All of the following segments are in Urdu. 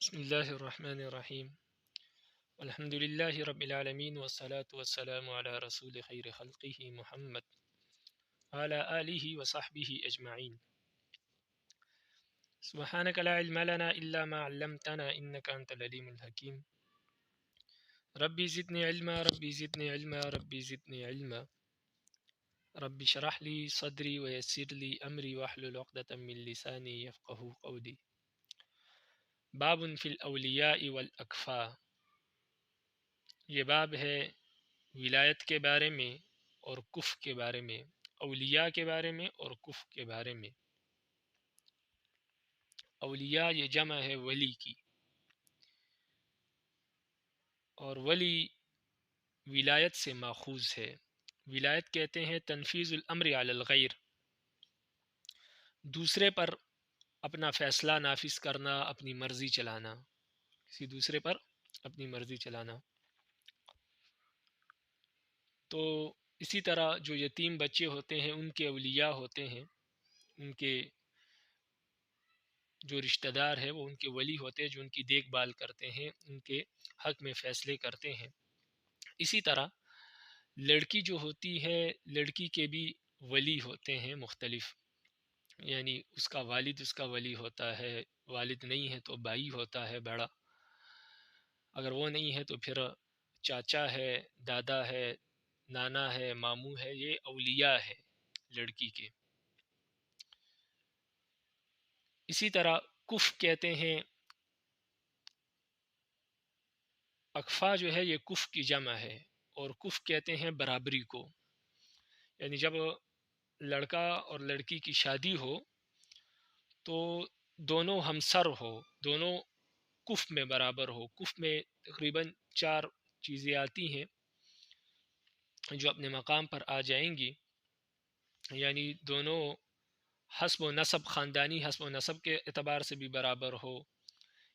بسم اللہ الرحمن الرحیم الحمد للہ رب العالمین والصلاة والسلام علی رسول خیر خلقہ محمد وعلی آلہ وصحبہ اجمعین سبحانک لا علم لنا الا ما علمتنا انک انت العلیم الحکیم ربی زدنی علما ربی زدنی علما ربی زدنی علما رب اشرح لی صدری ویسر لی امری واحلل عقدۃ من لسانی یفقہوا قولی باب فی الاولیاء والاکفاء۔ یہ باب ہے ولایت کے بارے میں اور کف کے بارے میں، اولیاء کے بارے میں اور کف کے بارے میں۔ اولیاء یہ جمع ہے ولی کی، اور ولی ولایت سے ماخوذ ہے۔ ولایت کہتے ہیں تنفیذ الامر علی الغیر، دوسرے پر اپنا فیصلہ نافذ کرنا، اپنی مرضی چلانا، کسی دوسرے پر اپنی مرضی چلانا۔ تو اسی طرح جو یتیم بچے ہوتے ہیں ان کے اولیاء ہوتے ہیں، ان کے جو رشتہ دار ہے وہ ان کے ولی ہوتے ہیں، جو ان کی دیکھ بھال کرتے ہیں، ان کے حق میں فیصلے کرتے ہیں۔ اسی طرح لڑکی جو ہوتی ہے، لڑکی کے بھی ولی ہوتے ہیں مختلف، یعنی اس کا والد اس کا ولی ہوتا ہے، والد نہیں ہے تو بھائی ہوتا ہے بڑا، اگر وہ نہیں ہے تو پھر چاچا ہے، دادا ہے، نانا ہے، ماموں ہے، یہ اولیاء ہے لڑکی کے۔ اسی طرح کف کہتے ہیں، اکفا جو ہے یہ کف کی جمع ہے، اور کف کہتے ہیں برابری کو، یعنی جب لڑکا اور لڑکی کی شادی ہو تو دونوں ہمسر ہو، دونوں کف میں برابر ہو۔ کف میں تقریباً 4 چیزیں آتی ہیں جو اپنے مقام پر آ جائیں گی، یعنی دونوں حسب و نسب، خاندانی حسب و نسب کے اعتبار سے بھی برابر ہو،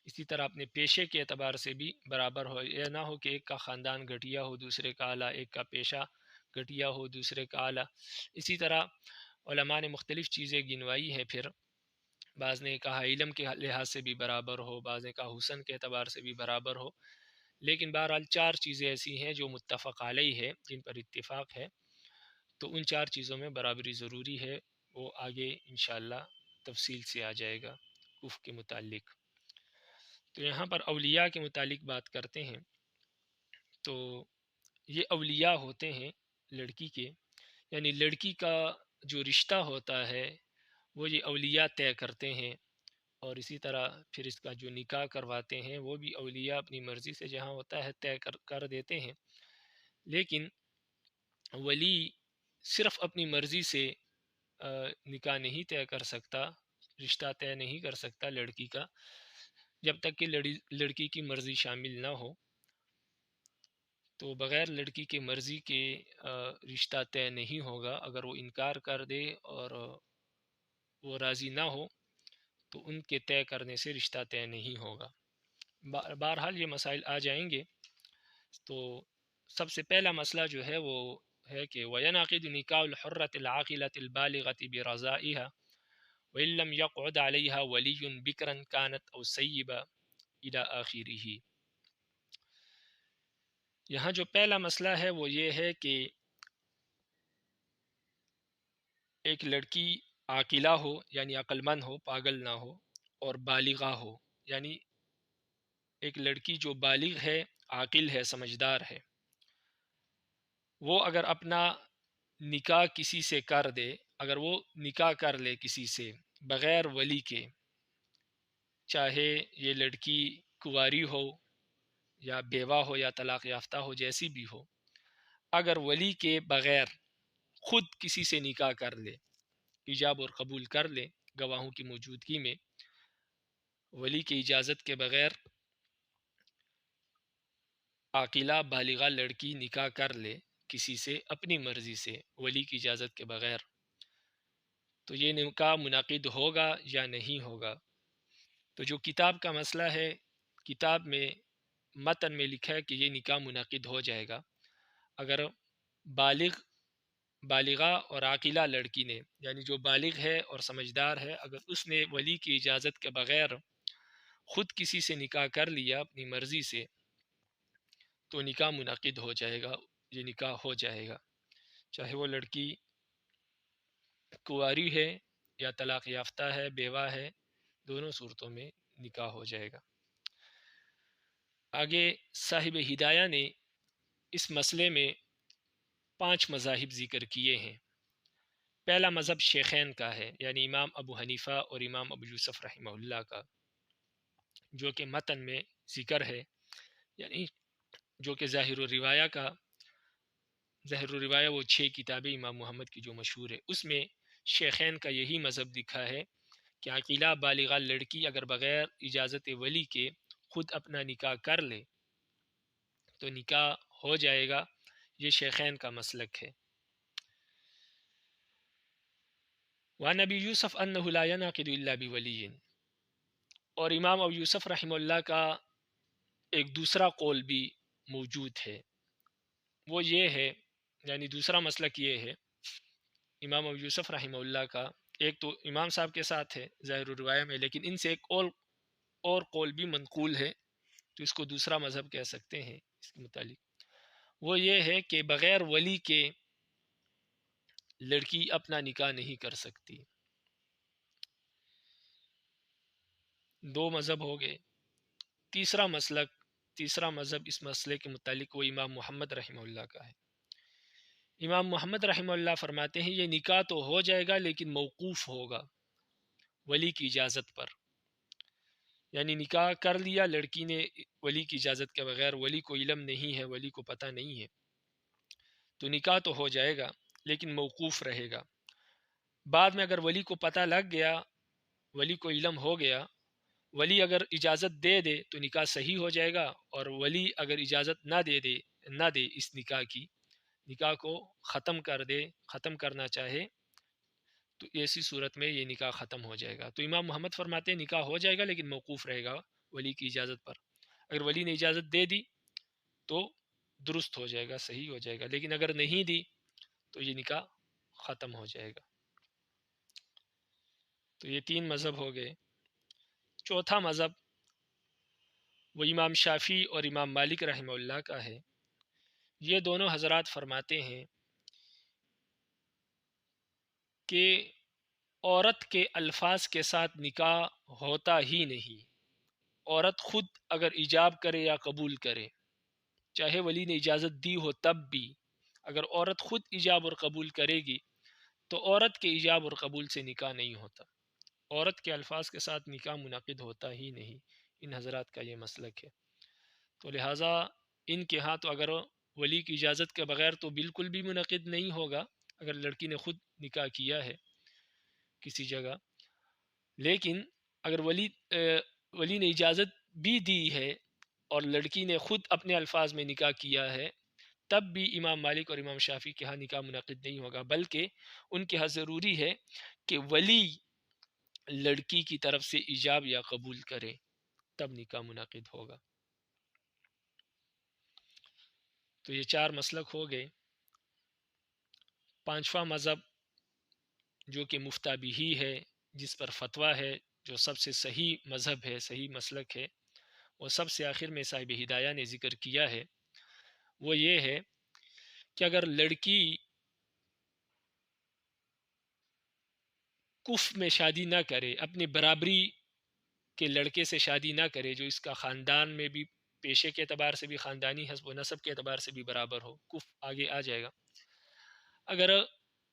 اسی طرح اپنے پیشے کے اعتبار سے بھی برابر ہو، یہ نہ ہو کہ ایک کا خاندان گھٹیا ہو دوسرے کا اعلیٰ، ایک کا پیشہ گھٹیا ہو دوسرے کا اعلیٰ۔ اسی طرح علماء نے مختلف چیزیں گنوائی ہے، پھر بعض نے کہا علم کے لحاظ سے بھی برابر ہو، بعض نے کہا حسن کے اعتبار سے بھی برابر ہو، لیکن بہرحال 4 چیزیں ایسی ہیں جو متفق علیہ ہے، جن پر اتفاق ہے، تو ان 4 چیزوں میں برابری ضروری ہے، وہ آگے انشاءاللہ تفصیل سے آ جائے گا کف کے متعلق۔ تو یہاں پر اولیاء کے متعلق بات کرتے ہیں، تو یہ اولیاء ہوتے ہیں لڑکی کے، یعنی لڑکی کا جو رشتہ ہوتا ہے وہ یہ اولیاء طے کرتے ہیں، اور اسی طرح پھر اس کا جو نکاح کرواتے ہیں وہ بھی اولیاء اپنی مرضی سے جہاں ہوتا ہے طے کر دیتے ہیں۔ لیکن ولی صرف اپنی مرضی سے نکاح نہیں طے کر سکتا، رشتہ طے نہیں کر سکتا لڑکی کا، جب تک کہ لڑکی کی مرضی شامل نہ ہو۔ تو بغیر لڑکی کی مرضی کے رشتہ طے نہیں ہوگا۔ اگر وہ انکار کر دے اور وہ راضی نہ ہو تو ان کے طے کرنے سے رشتہ طے نہیں ہوگا۔ بہرحال یہ مسائل آ جائیں گے۔ تو سب سے پہلا مسئلہ جو ہے وہ ہے کہ وَيَنَعْقِدُ نِكَاحُ الْحُرَّةِ الْعَاقِلَةِ الْبَالِغَةِ بِرَضَائِهَا وَإِن لَّمْ يَقْعُدْ عَلَيْهَا وَلِيٌّ بِكْرًا كَانَتْ أَوْ سَيِّبًا إِلَى آخِرِهِ۔ یہاں جو پہلا مسئلہ ہے وہ یہ ہے کہ ایک لڑکی عاقلہ ہو، یعنی عقل مند ہو، پاگل نہ ہو، اور بالغہ ہو، یعنی ایک لڑکی جو بالغ ہے، عاقل ہے، سمجھدار ہے، وہ اگر اپنا نکاح کسی سے کر دے، اگر وہ نکاح کر لے کسی سے بغیر ولی کے، چاہے یہ لڑکی کنواری ہو یا بیوہ ہو یا طلاق یافتہ ہو، جیسی بھی ہو، اگر ولی کے بغیر خود کسی سے نکاح کر لے، ایجاب اور قبول کر لے گواہوں کی موجودگی میں، ولی کی اجازت کے بغیر عاقلہ بالغہ لڑکی نکاح کر لے کسی سے اپنی مرضی سے ولی کی اجازت کے بغیر، تو یہ نکاح منعقد ہوگا یا نہیں ہوگا؟ تو جو کتاب کا مسئلہ ہے، کتاب میں متن میں لکھا ہے کہ یہ نکاح منعقد ہو جائے گا اگر بالغہ اور عاقلہ لڑکی نے، یعنی جو بالغ ہے اور سمجھدار ہے، اگر اس نے ولی کی اجازت کے بغیر خود کسی سے نکاح کر لیا اپنی مرضی سے تو نکاح منعقد ہو جائے گا، یہ نکاح ہو جائے گا، چاہے وہ لڑکی کنواری ہے یا طلاق یافتہ ہے، بیوہ ہے، دونوں صورتوں میں نکاح ہو جائے گا۔ آگے صاحب ہدایہ نے اس مسئلے میں 5 مذاہب ذکر کیے ہیں۔ پہلا مذہب شیخین کا ہے، یعنی امام ابو حنیفہ اور امام ابو یوسف رحمہ اللہ کا، جو کہ متن میں ذکر ہے، یعنی جو کہ ظاہر الروایہ کا، ظاہر الروایہ وہ 6 کتابیں امام محمد کی جو مشہور ہے، اس میں شیخین کا یہی مذہب لکھا ہے کہ عاقلہ بالغہ لڑکی اگر بغیر اجازت ولی کے خود اپنا نکاح کر لے تو نکاح ہو جائے گا، یہ شیخین کا مسلک ہے۔ وعن ابی یوسف انہ لا ینعقد الا بولی، اور امام ابو یوسف رحمہ اللہ کا ایک دوسرا قول بھی موجود ہے، وہ یہ ہے، یعنی دوسرا مسلک یہ ہے امام ابو یوسف رحمہ اللہ کا، ایک تو امام صاحب کے ساتھ ہے ظاہر الروایہ میں، لیکن ان سے ایک اور قول بھی منقول ہے، تو اس کو دوسرا مذہب کہہ سکتے ہیں اس کے متعلق۔ وہ یہ ہے کہ بغیر ولی کے لڑکی اپنا نکاح نہیں کر سکتی۔ 2 مذہب ہو گئے۔ تیسرا مذہب اس مسئلے کے متعلق وہ امام محمد رحمہ اللہ کا ہے۔ امام محمد رحمہ اللہ فرماتے ہیں یہ نکاح تو ہو جائے گا لیکن موقوف ہوگا ولی کی اجازت پر، یعنی نکاح کر لیا لڑکی نے ولی کی اجازت کے بغیر، ولی کو علم نہیں ہے، ولی کو پتہ نہیں ہے، تو نکاح تو ہو جائے گا لیکن موقوف رہے گا۔ بعد میں اگر ولی کو پتہ لگ گیا، ولی کو علم ہو گیا، ولی اگر اجازت دے دے تو نکاح صحیح ہو جائے گا، اور ولی اگر اجازت نہ دے اس نکاح کی، نکاح کو ختم کرنا چاہے، تو ایسی صورت میں یہ نکاح ختم ہو جائے گا۔ تو امام محمد فرماتے ہیں نکاح ہو جائے گا لیکن موقوف رہے گا ولی کی اجازت پر۔ اگر ولی نے اجازت دے دی تو درست ہو جائے گا، صحیح ہو جائے گا، لیکن اگر نہیں دی تو یہ نکاح ختم ہو جائے گا۔ تو یہ 3 مذہب ہو گئے۔ چوتھا مذہب وہ امام شافعی اور امام مالک رحمہ اللہ کا ہے۔ یہ دونوں حضرات فرماتے ہیں کہ عورت کے الفاظ کے ساتھ نکاح ہوتا ہی نہیں۔ عورت خود اگر ایجاب کرے یا قبول کرے، چاہے ولی نے اجازت دی ہو تب بھی، اگر عورت خود ایجاب اور قبول کرے گی تو عورت کے ایجاب اور قبول سے نکاح نہیں ہوتا، عورت کے الفاظ کے ساتھ نکاح منعقد ہوتا ہی نہیں۔ ان حضرات کا یہ مسلک ہے۔ تو لہٰذا ان کے ہاں تو اگر ولی کی اجازت کے بغیر تو بالکل بھی منعقد نہیں ہوگا اگر لڑکی نے خود نکاح کیا ہے کسی جگہ، لیکن اگر ولی نے اجازت بھی دی ہے اور لڑکی نے خود اپنے الفاظ میں نکاح کیا ہے، تب بھی امام مالک اور امام شافعی کے ہاں نکاح منعقد نہیں ہوگا، بلکہ ان کے ہاں ضروری ہے کہ ولی لڑکی کی طرف سے ایجاب یا قبول کرے، تب نکاح منعقد ہوگا۔ تو یہ 4 مسلک ہو گئے۔ 5واں مذہب جو کہ مفتابی ہے، جس پر فتویٰ ہے، جو سب سے صحیح مذہب ہے، صحیح مسلک ہے، وہ سب سے آخر میں صاحب ہدایہ نے ذکر کیا ہے، وہ یہ ہے کہ اگر لڑکی کف میں شادی نہ کرے، اپنی برابری کے لڑکے سے شادی نہ کرے جو اس کا خاندان میں بھی پیشے کے اعتبار سے بھی خاندانی حسب و نسب کے اعتبار سے بھی برابر ہو، کف آگے آ جائے گا، اگر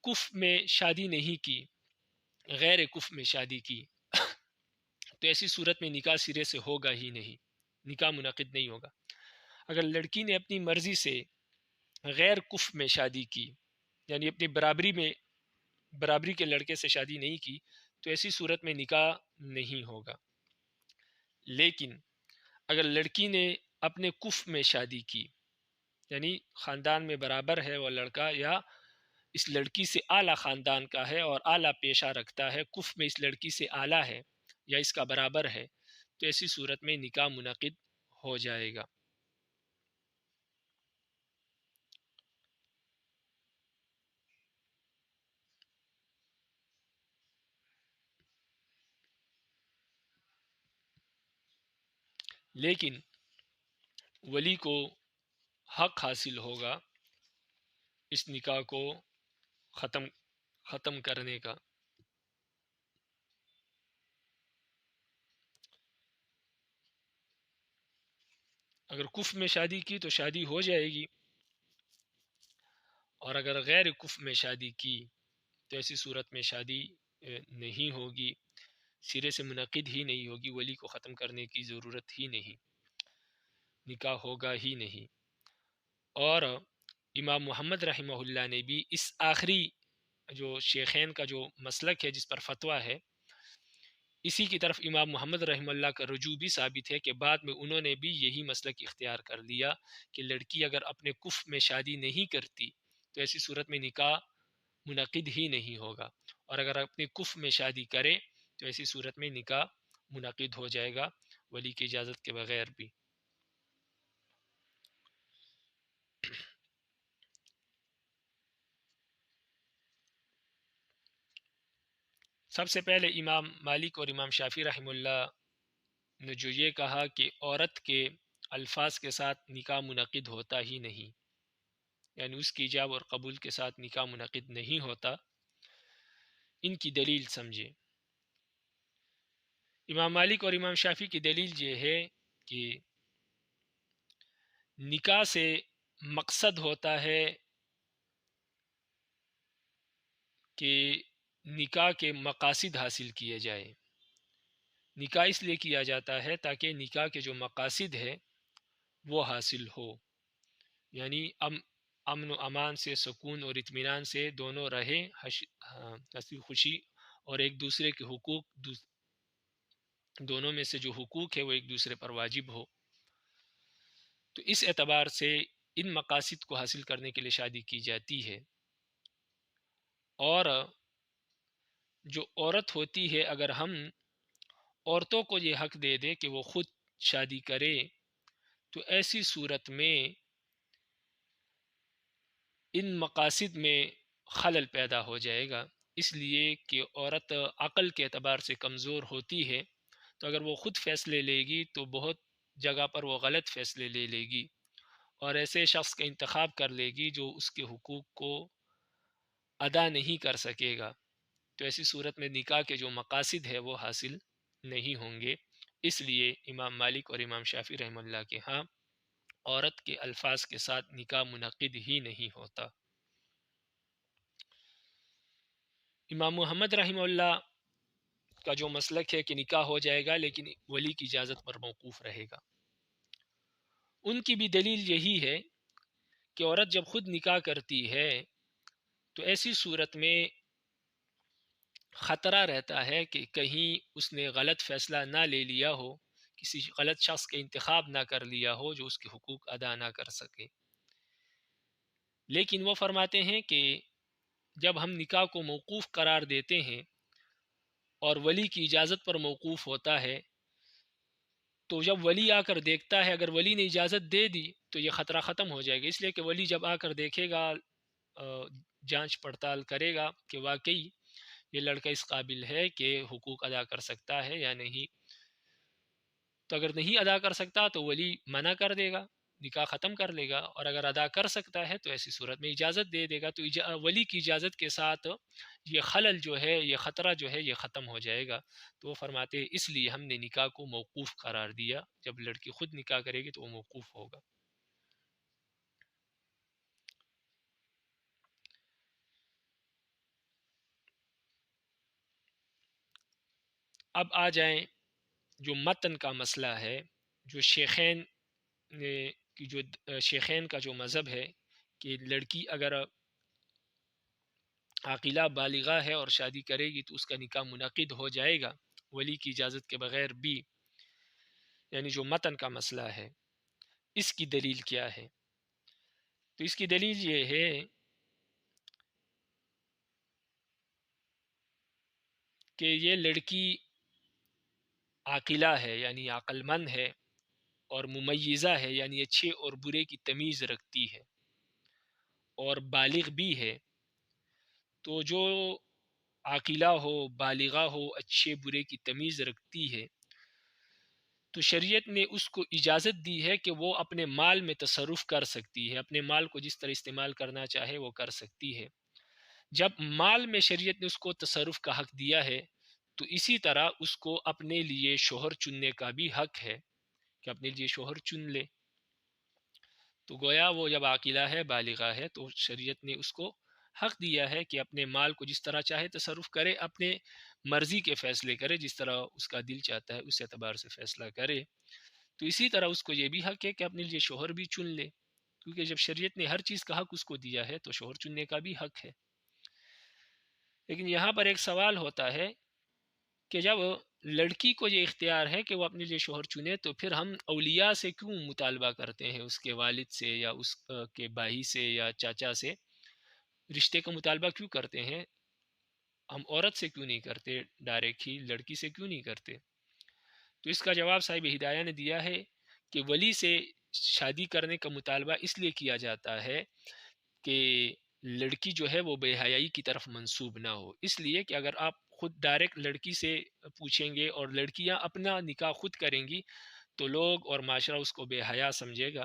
کف میں شادی نہیں کی، غیر کف میں شادی کی، تو ایسی صورت میں نکاح سرے سے ہوگا ہی نہیں، نکاح منعقد نہیں ہوگا۔ اگر لڑکی نے اپنی مرضی سے غیر کف میں شادی کی، یعنی اپنی برابری کے لڑکے سے شادی نہیں کی، تو ایسی صورت میں نکاح نہیں ہوگا۔ لیکن اگر لڑکی نے اپنے کف میں شادی کی، یعنی خاندان میں برابر ہے وہ لڑکا، یا اس لڑکی سے اعلیٰ خاندان کا ہے اور اعلیٰ پیشہ رکھتا ہے، کف میں اس لڑکی سے اعلیٰ ہے یا اس کا برابر ہے، تو ایسی صورت میں نکاح منعقد ہو جائے گا۔ لیکن ولی کو حق حاصل ہوگا اس نکاح کو ختم کرنے کا۔ اگر کفر میں شادی کی تو شادی ہو جائے گی، اور اگر غیر کفر میں شادی کی تو ایسی صورت میں شادی نہیں ہوگی، سرے سے منعقد ہی نہیں ہوگی، ولی کو ختم کرنے کی ضرورت ہی نہیں، نکاح ہوگا ہی نہیں۔ اور امام محمد رحمہ اللہ نے بھی اس آخری جو شیخین کا جو مسلک ہے جس پر فتویٰ ہے، اسی کی طرف امام محمد رحمہ اللہ کا رجوع بھی ثابت ہے کہ بعد میں انہوں نے بھی یہی مسلک اختیار کر لیا کہ لڑکی اگر اپنے کفر میں شادی نہیں کرتی تو ایسی صورت میں نکاح منعقد ہی نہیں ہوگا، اور اگر اپنے کفر میں شادی کرے تو ایسی صورت میں نکاح منعقد ہو جائے گا ولی کی اجازت کے بغیر بھی۔ سب سے پہلے امام مالک اور امام شافعی رحمہ اللہ نے جو یہ کہا کہ عورت کے الفاظ کے ساتھ نکاح منعقد ہوتا ہی نہیں، یعنی اس کی ایجاب اور قبول کے ساتھ نکاح منعقد نہیں ہوتا، ان کی دلیل سمجھے۔ امام مالک اور امام شافعی کی دلیل یہ ہے کہ نکاح سے مقصد ہوتا ہے کہ نکاح کے مقاصد حاصل کیے جائے۔ نکاح اس لیے کیا جاتا ہے تاکہ نکاح کے جو مقاصد ہے وہ حاصل ہو، یعنی امن و امان سے، سکون اور اطمینان سے دونوں رہے، ہنسی خوشی، اور ایک دوسرے کے حقوق، دونوں میں سے جو حقوق ہے وہ ایک دوسرے پر واجب ہو۔ تو اس اعتبار سے ان مقاصد کو حاصل کرنے کے لیے شادی کی جاتی ہے۔ اور جو عورت ہوتی ہے، اگر ہم عورتوں کو یہ حق دے دیں کہ وہ خود شادی کرے تو ایسی صورت میں ان مقاصد میں خلل پیدا ہو جائے گا، اس لیے کہ عورت عقل کے اعتبار سے کمزور ہوتی ہے، تو اگر وہ خود فیصلے لے گی تو بہت جگہ پر وہ غلط فیصلے لے لے گی اور ایسے شخص کا انتخاب کر لے گی جو اس کے حقوق کو ادا نہیں کر سکے گا، تو ایسی صورت میں نکاح کے جو مقاصد ہے وہ حاصل نہیں ہوں گے۔ اس لیے امام مالک اور امام شافعی رحمہ اللہ کے ہاں عورت کے الفاظ کے ساتھ نکاح منعقد ہی نہیں ہوتا۔ امام محمد رحمہ اللہ کا جو مسلک ہے کہ نکاح ہو جائے گا لیکن ولی کی اجازت پر موقوف رہے گا، ان کی بھی دلیل یہی ہے کہ عورت جب خود نکاح کرتی ہے تو ایسی صورت میں خطرہ رہتا ہے کہ کہیں اس نے غلط فیصلہ نہ لے لیا ہو، کسی غلط شخص کا انتخاب نہ کر لیا ہو جو اس کے حقوق ادا نہ کر سکے۔ لیکن وہ فرماتے ہیں کہ جب ہم نکاح کو موقوف قرار دیتے ہیں اور ولی کی اجازت پر موقوف ہوتا ہے، تو جب ولی آ کر دیکھتا ہے، اگر ولی نے اجازت دے دی تو یہ خطرہ ختم ہو جائے گا، اس لیے کہ ولی جب آ کر دیکھے گا، جانچ پڑتال کرے گا کہ واقعی یہ لڑکا اس قابل ہے کہ حقوق ادا کر سکتا ہے یا نہیں، تو اگر نہیں ادا کر سکتا تو ولی منع کر دے گا، نکاح ختم کر لے گا، اور اگر ادا کر سکتا ہے تو ایسی صورت میں اجازت دے دے گا، تو ولی کی اجازت کے ساتھ یہ خلل جو ہے، یہ خطرہ جو ہے، یہ ختم ہو جائے گا۔ تو وہ فرماتے ہیں اس لیے ہم نے نکاح کو موقوف قرار دیا، جب لڑکی خود نکاح کرے گی تو وہ موقوف ہوگا۔ اب آ جائیں جو متن کا مسئلہ ہے، جو شیخین نے کی جو شیخین کا جو مذہب ہے کہ لڑکی اگر عاقلہ بالغہ ہے اور شادی کرے گی تو اس کا نکاح منعقد ہو جائے گا ولی کی اجازت کے بغیر بھی، یعنی جو متن کا مسئلہ ہے، اس کی دلیل کیا ہے؟ تو اس کی دلیل یہ ہے کہ یہ لڑکی عاقلہ ہے، یعنی عقل مند ہے، اور ممیزہ ہے، یعنی اچھے اور برے کی تمیز رکھتی ہے، اور بالغ بھی ہے۔ تو جو عاقلہ ہو، بالغہ ہو، اچھے برے کی تمیز رکھتی ہے، تو شریعت نے اس کو اجازت دی ہے کہ وہ اپنے مال میں تصرف کر سکتی ہے، اپنے مال کو جس طرح استعمال کرنا چاہے وہ کر سکتی ہے۔ جب مال میں شریعت نے اس کو تصرف کا حق دیا ہے تو اسی طرح اس کو اپنے لیے شوہر چننے کا بھی حق ہے کہ اپنے لیے شوہر چن لے۔ تو گویا وہ جب عاقلہ ہے، بالغہ ہے، تو شریعت نے اس کو حق دیا ہے کہ اپنے مال کو جس طرح چاہے تصرف کرے، اپنے مرضی کے فیصلے کرے، جس طرح اس کا دل چاہتا ہے اس اعتبار سے فیصلہ کرے۔ تو اسی طرح اس کو یہ بھی حق ہے کہ اپنے لیے شوہر بھی چن لے، کیونکہ جب شریعت نے ہر چیز کا حق اس کو دیا ہے تو شوہر چننے کا بھی حق ہے۔ لیکن یہاں پر ایک سوال ہوتا ہے کہ جب لڑکی کو یہ اختیار ہے کہ وہ اپنے لیے شوہر چنے، تو پھر ہم اولیاء سے کیوں مطالبہ کرتے ہیں، اس کے والد سے یا اس کے بھائی سے یا چاچا سے رشتے کا مطالبہ کیوں کرتے ہیں؟ ہم عورت سے کیوں نہیں کرتے، ڈائریکٹ ہی لڑکی سے کیوں نہیں کرتے؟ تو اس کا جواب صاحب ہدایہ نے دیا ہے کہ ولی سے شادی کرنے کا مطالبہ اس لیے کیا جاتا ہے کہ لڑکی جو ہے وہ بے حیائی کی طرف منسوب نہ ہو۔ اس لیے کہ اگر آپ خود ڈائریکٹ لڑکی سے پوچھیں گے اور لڑکیاں اپنا نکاح خود کریں گی تو لوگ اور معاشرہ اس کو بے حیا سمجھے گا۔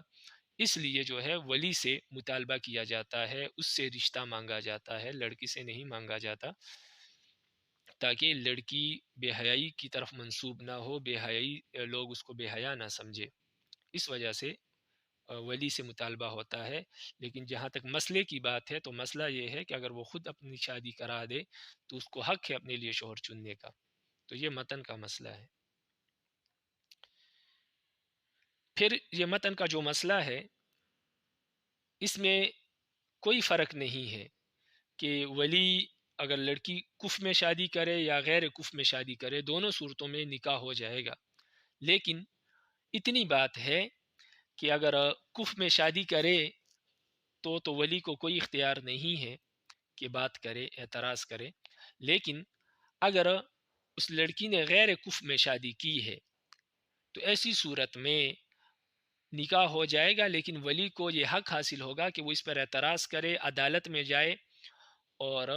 اس لیے جو ہے ولی سے مطالبہ کیا جاتا ہے، اس سے رشتہ مانگا جاتا ہے، لڑکی سے نہیں مانگا جاتا، تاکہ لڑکی بے حیائی کی طرف منسوب نہ ہو، بے حیائی لوگ اس کو بے حیا نہ سمجھے۔ اس وجہ سے ولی سے مطالبہ ہوتا ہے۔ لیکن جہاں تک مسئلے کی بات ہے تو مسئلہ یہ ہے کہ اگر وہ خود اپنی شادی کرا دے تو اس کو حق ہے اپنے لیے شوہر چننے کا۔ تو یہ متن کا مسئلہ ہے۔ پھر یہ متن کا جو مسئلہ ہے اس میں کوئی فرق نہیں ہے کہ ولی اگر لڑکی کف میں شادی کرے یا غیر کف میں شادی کرے، دونوں صورتوں میں نکاح ہو جائے گا۔ لیکن اتنی بات ہے کہ اگر کف میں شادی کرے تو ولی کو کوئی اختیار نہیں ہے کہ بات کرے، اعتراض کرے۔ لیکن اگر اس لڑکی نے غیر کف میں شادی کی ہے تو ایسی صورت میں نکاح ہو جائے گا، لیکن ولی کو یہ حق حاصل ہوگا کہ وہ اس پر اعتراض کرے، عدالت میں جائے اور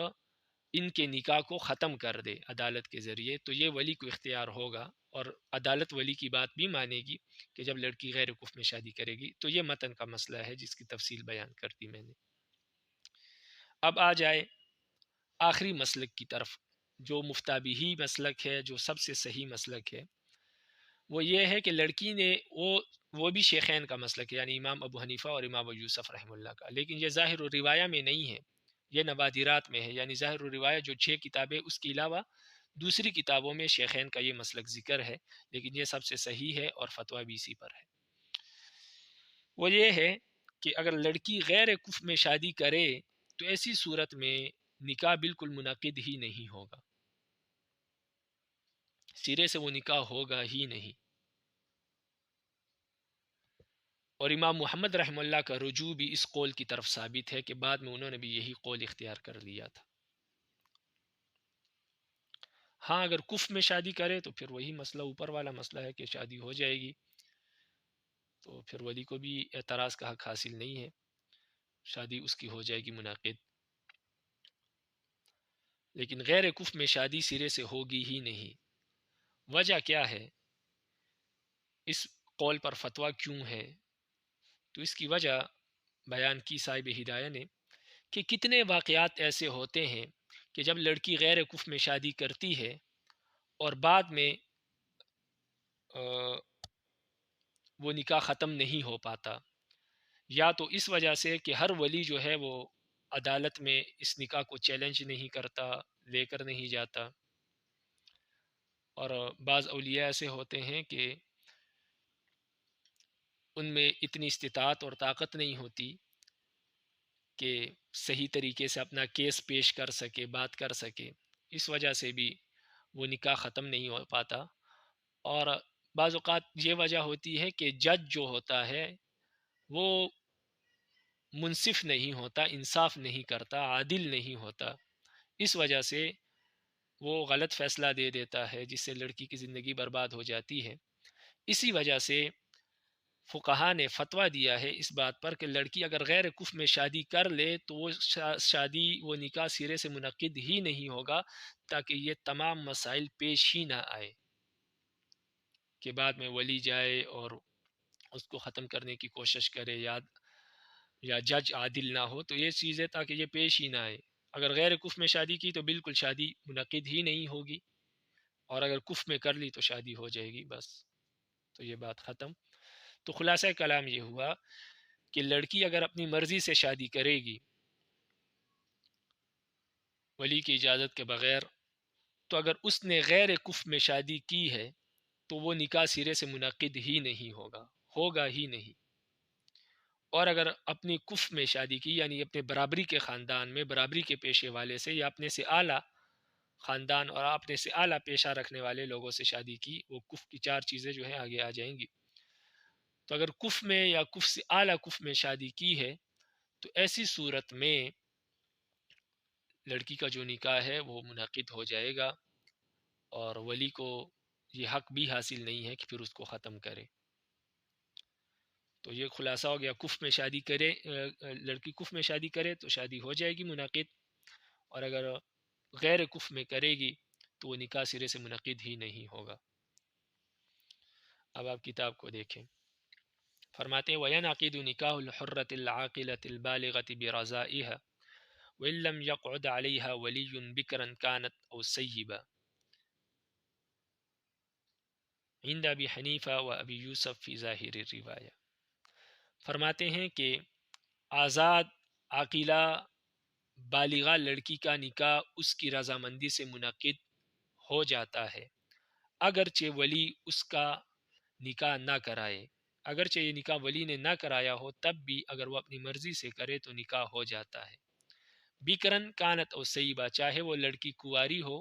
ان کے نکاح کو ختم کر دے عدالت کے ذریعے۔ تو یہ ولی کو اختیار ہوگا اور عدالت ولی کی بات بھی مانے گی کہ جب لڑکی غیر کف میں شادی کرے گی۔ تو یہ متن کا مسئلہ ہے جس کی تفصیل بیان کر دی میں نے۔ اب آ جائے آخری مسلک کی طرف، جو مفتابی مسلک ہے، جو سب سے صحیح مسلک ہے، وہ یہ ہے کہ لڑکی نے وہ بھی شیخین کا مسلک ہے، یعنی امام ابو حنیفہ اور امام ابو یوسف رحمہ اللہ کا، لیکن یہ ظاہر الروایہ میں نہیں ہے، یہ نوادرات میں ہے، یعنی ظاہر الروایہ جو 6 کتابیں، اس کے علاوہ دوسری کتابوں میں شیخین کا یہ مسلک ذکر ہے، لیکن یہ سب سے صحیح ہے اور فتویٰ بھی اسی پر ہے۔ وہ یہ ہے کہ اگر لڑکی غیر کف میں شادی کرے تو ایسی صورت میں نکاح بالکل منعقد ہی نہیں ہوگا، سرے سے وہ نکاح ہوگا ہی نہیں۔ اور امام محمد رحمہ اللہ کا رجوع بھی اس قول کی طرف ثابت ہے کہ بعد میں انہوں نے بھی یہی قول اختیار کر لیا تھا۔ ہاں اگر کف میں شادی کرے تو پھر وہی مسئلہ اوپر والا مسئلہ ہے کہ شادی ہو جائے گی، تو پھر ولی کو بھی اعتراض کا حق حاصل نہیں ہے، شادی اس کی ہو جائے گی منعقد۔ لیکن غیر کف میں شادی سرے سے ہوگی ہی نہیں۔ وجہ کیا ہے؟ اس قول پر فتویٰ کیوں ہے؟ تو اس کی وجہ بیان کی صاحب ہدایہ نے کہ کتنے واقعات ایسے ہوتے ہیں کہ جب لڑکی غیر کف میں شادی کرتی ہے اور بعد میں وہ نکاح ختم نہیں ہو پاتا، یا تو اس وجہ سے کہ ہر ولی جو ہے وہ عدالت میں اس نکاح کو چیلنج نہیں کرتا، لے کر نہیں جاتا، اور بعض اولیاء ایسے ہوتے ہیں کہ ان میں اتنی استطاعت اور طاقت نہیں ہوتی کہ صحیح طریقے سے اپنا کیس پیش کر سکے، بات کر سکے، اس وجہ سے بھی وہ نکاح ختم نہیں ہو پاتا۔ اور بعض اوقات یہ وجہ ہوتی ہے کہ جج جو ہوتا ہے وہ منصف نہیں ہوتا، انصاف نہیں کرتا، عادل نہیں ہوتا، اس وجہ سے وہ غلط فیصلہ دے دیتا ہے جس سے لڑکی کی زندگی برباد ہو جاتی ہے۔ اسی وجہ سے فقہا نے فتویٰ دیا ہے اس بات پر کہ لڑکی اگر غیر کف میں شادی کر لے تو وہ شادی، وہ نکاح سرے سے منعقد ہی نہیں ہوگا، تاکہ یہ تمام مسائل پیش ہی نہ آئے۔ کہ بعد میں ولی جائے اور اس کو ختم کرنے کی کوشش کرے یا جج عادل نہ ہو، تو یہ چیزیں تاکہ یہ پیش ہی نہ آئے۔ اگر غیر کف میں شادی کی تو بالکل شادی منعقد ہی نہیں ہوگی، اور اگر کف میں کر لی تو شادی ہو جائے گی، بس تو یہ بات ختم۔ تو خلاصہ کلام یہ ہوا کہ لڑکی اگر اپنی مرضی سے شادی کرے گی ولی کی اجازت کے بغیر، تو اگر اس نے غیر کف میں شادی کی ہے تو وہ نکاح سرے سے منعقد ہی نہیں ہوگا ہی نہیں۔ اور اگر اپنی کف میں شادی کی، یعنی اپنے برابری کے خاندان میں برابری کے پیشے والے سے یا اپنے سے اعلیٰ خاندان اور اپنے سے اعلیٰ پیشہ رکھنے والے لوگوں سے شادی کی، وہ کف کی 4 چیزیں جو ہیں آگے آ جائیں گی۔ تو اگر کف میں یا کف سے اعلیٰ کف میں شادی کی ہے تو ایسی صورت میں لڑکی کا جو نکاح ہے وہ منعقد ہو جائے گا، اور ولی کو یہ حق بھی حاصل نہیں ہے کہ پھر اس کو ختم کرے۔ تو یہ خلاصہ ہو گیا، کف میں شادی کرے، لڑکی کف میں شادی کرے تو شادی ہو جائے گی منعقد، اور اگر غیر کف میں کرے گی تو وہ نکاح سرے سے منعقد ہی نہیں ہوگا۔ اب آپ کتاب کو دیکھیں، فرماتے ہیں وَيَنْعَقِدُ نِكَاحُ الْحُرَّةِ الْعَاقِلَةِ الْبَالِغَةِ بِرَضَائِهَا وَإِن لَّمْ يَقْعُدْ عَلَيْهَا وَلِيٌّ بِكْرًا كَانَتْ أَوْ سَيِّبًا عند ابی حنیفہ و ابی یوسف فی ظاہر الروایہ۔ فرماتے ہیں کہ آزاد عاقلہ بالغہ لڑکی کا نکاح اس کی رضامندی سے منعقد ہو جاتا ہے، اگرچہ ولی اس کا نکاح نہ کرائے۔ اگرچہ یہ نکاح ولی نے نہ کرایا ہو تب بھی اگر وہ اپنی مرضی سے کرے تو نکاح ہو جاتا ہے۔ بکرن کانت اور سیبہ، چاہے وہ لڑکی کنواری ہو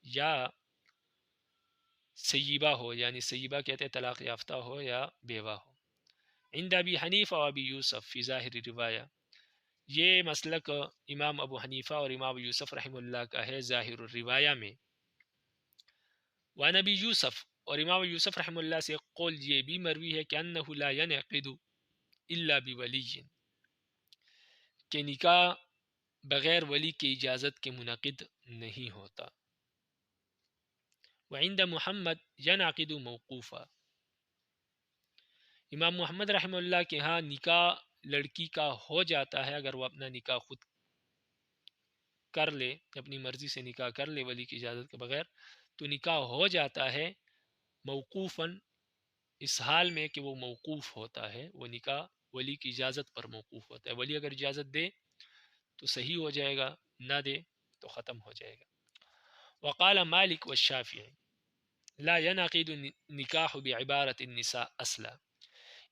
یا سیبہ ہو، یعنی سیبہ کہتے ہیں طلاق یافتہ ہو یا بیوہ ہو۔ عند ابی حنیفہ و ابی یوسف فی ظاہر روایہ، یہ مسلک امام ابو حنیفہ اور امام یوسف رحمہ اللہ کا ہے ظاہر الروایہ میں۔ وعن ابی یوسف، اور امام یوسف رحمہ اللہ سے قول یہ بھی مروی ہے کہ انہ لا ینعقد الا بولی، کہ نکاح بغیر ولی کی اجازت کے منعقد نہیں ہوتا۔ وعند محمد ینعقد موقوفا، امام محمد رحمہ اللہ کے ہاں نکاح لڑکی کا ہو جاتا ہے اگر وہ اپنا نکاح خود کر لے، اپنی مرضی سے نکاح کر لے ولی کی اجازت کے بغیر، تو نکاح ہو جاتا ہے موقوفاً، اس حال میں کہ وہ موقوف ہوتا ہے، وہ نکاح ولی کی اجازت پر موقوف ہوتا ہے۔ ولی اگر اجازت دے تو صحیح ہو جائے گا، نہ دے تو ختم ہو جائے گا۔ وقال مالک والشافعی لا ينعقد نکاح بعبارت النساء اصلا،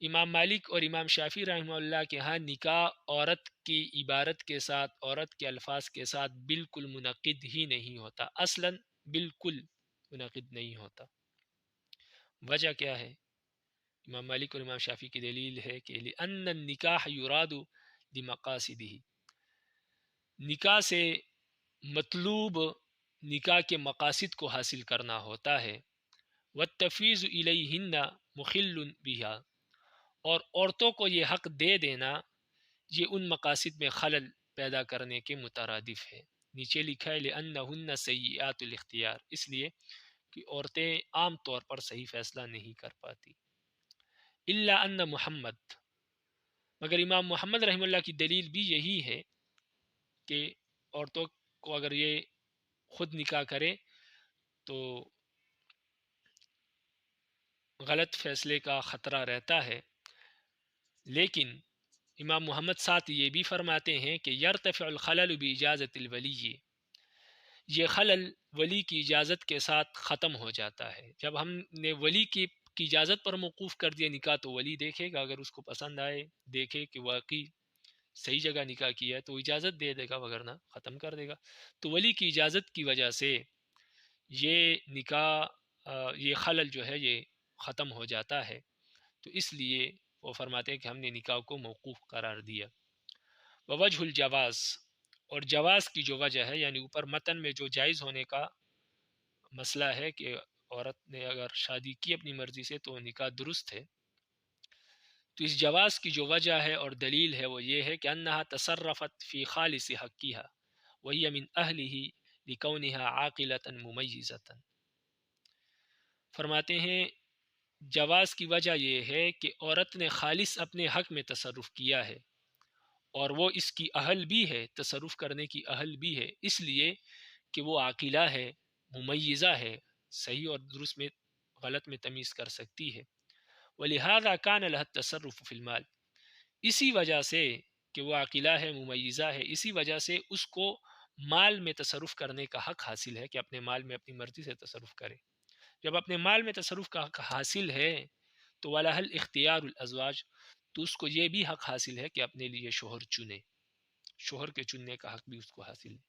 امام مالک اور امام شافعی رحمہ اللہ کے ہاں نکاح عورت کی عبارت کے ساتھ، عورت کے الفاظ کے ساتھ بالکل منعقد ہی نہیں ہوتا، اصلاً بالکل منعقد نہیں ہوتا۔ وجہ کیا ہے؟ امام مالک اور امام شافعی کی دلیل ہے کہ لأن النکاح یراد بمقاصدہ، نکاح سے مطلوب نکاح کے مقاصد کو حاصل کرنا ہوتا ہے، والتفویض الیہن مخل بہا، اور عورتوں کو یہ حق دے دینا یہ ان مقاصد میں خلل پیدا کرنے کے مترادف ہے۔ نیچے لکھا ہے لأنہن سیئات الاختیار، اس لیے کہ عورتیں عام طور پر صحیح فیصلہ نہیں کر پاتی۔ الا ان محمد، مگر امام محمد رحمہ اللہ کی دلیل بھی یہی ہے کہ عورتوں کو اگر یہ خود نکاح کرے تو غلط فیصلے کا خطرہ رہتا ہے، لیکن امام محمد ساتھ یہ بھی فرماتے ہیں کہ یرتفع الخلل باجازت الولی، یہ خلل ولی کی اجازت کے ساتھ ختم ہو جاتا ہے۔ جب ہم نے ولی کی اجازت پر موقوف کر دیا نکاح تو ولی دیکھے گا، اگر اس کو پسند آئے، دیکھے کہ واقعی صحیح جگہ نکاح کیا ہے تو اجازت دے دے گا، وگرنہ ختم کر دے گا۔ تو ولی کی اجازت کی وجہ سے یہ نکاح، یہ خلل جو ہے یہ ختم ہو جاتا ہے، تو اس لیے وہ فرماتے ہیں کہ ہم نے نکاح کو موقوف قرار دیا۔ ووجہ الجواز، اور جواز کی جو وجہ ہے، یعنی اوپر متن میں جو جائز ہونے کا مسئلہ ہے کہ عورت نے اگر شادی کی اپنی مرضی سے تو نکاح درست ہے، تو اس جواز کی جو وجہ ہے اور دلیل ہے وہ یہ ہے کہ انہا تصرفت فی خالص حقیہا وہی من اہلہ لکونہا عاقلۃ ممیزۃ، فرماتے ہیں جواز کی وجہ یہ ہے کہ عورت نے خالص اپنے حق میں تصرف کیا ہے اور وہ اس کی اہل بھی ہے، تصرف کرنے کی اہل بھی ہے، اس لیے کہ وہ عاقلہ ہے، ممیزہ ہے، صحیح اور درست میں غلط میں تمیز کر سکتی ہے۔ وَلِهَذَا كَانَ لَهَا التَّصَرُّفُ فِي الْمَالِ، اسی وجہ سے کہ وہ عاقلہ ہے، ممیزہ ہے، اسی وجہ سے اس کو مال میں تصرف کرنے کا حق حاصل ہے کہ اپنے مال میں اپنی مرضی سے تصرف کرے۔ جب اپنے مال میں تصرف کا حق حاصل ہے تو وَلَهَا الْاخْتِيَارُ الْأَزْوَاج، تو اس کو یہ بھی حق حاصل ہے کہ اپنے لیے شوہر چنے، شوہر کے چننے کا حق بھی اس کو حاصل ہے۔